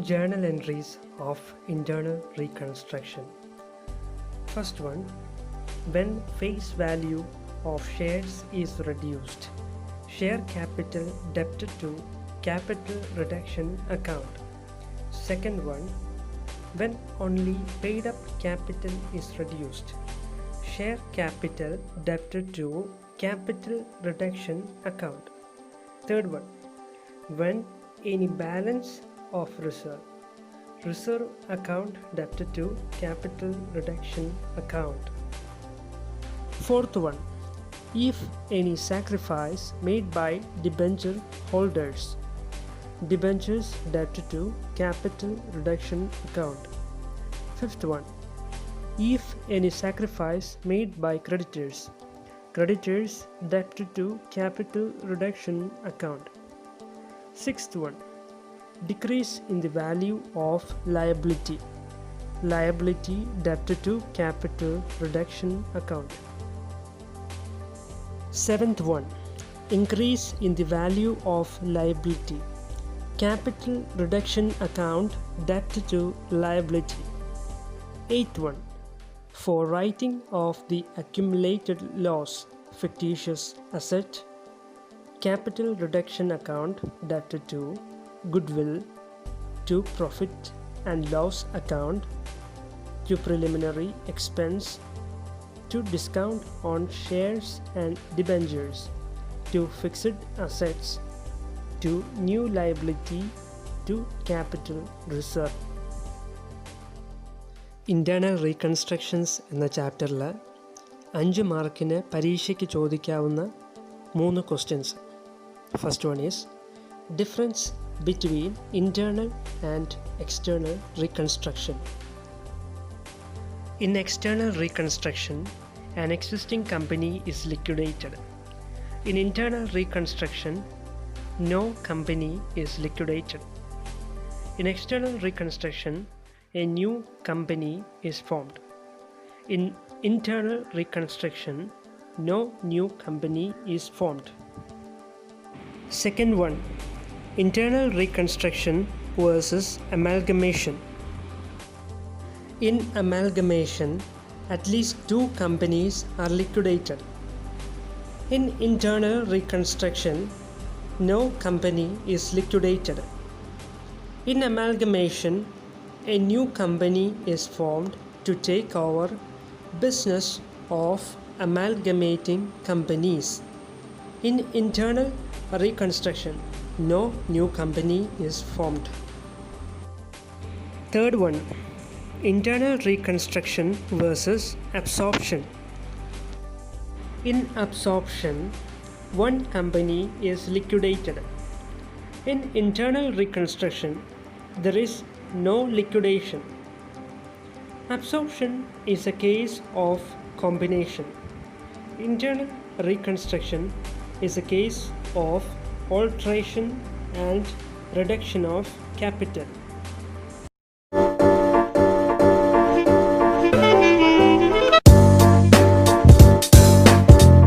Journal entries of internal reconstruction. First one, when face value of shares is reduced, share capital debted to capital reduction account. Second one, when only paid up capital is reduced, share capital debted to capital reduction account. Third one, when any balance of reserve account debted to capital reduction account. Fourth one, if any sacrifice made by debenture holders, debentures debted to capital reduction account. Fifth one, if any sacrifice made by creditors debted to capital reduction account. Sixth one, decrease in the value of liability debted to capital reduction account. Seventh one, increase in the value of liability, capital reduction account debted to liability. Eighth one, for writing off the accumulated loss fictitious asset, capital reduction account debted to goodwill, to profit and loss account, to preliminary expense, to discount on shares and debentures, to fixed assets, to new liability, to capital reserve. Internal reconstructions എന്ന ചാപ്റ്ററിൽ 5 മാർക്കിന് പരീക്ഷയ്ക്ക് ചോദിക്കാവുന്ന 3 questions. First one is difference between internal and external reconstruction. In external reconstruction, an existing company is liquidated. In internal reconstruction, no company is liquidated. In external reconstruction, a new company is formed. In internal reconstruction, no new company is formed. Second one, internal reconstruction versus amalgamation. In amalgamation, at least 2 companies are liquidated. In internal reconstruction, no company is liquidated. In amalgamation, a new company is formed to take over business of amalgamating companies. In internal reconstruction, no new company is formed. Third one, internal reconstruction versus absorption. In absorption, one company is liquidated. In internal reconstruction, there is no liquidation. Absorption is a case of combination. Internal reconstruction is a case of alteration and reduction of capital.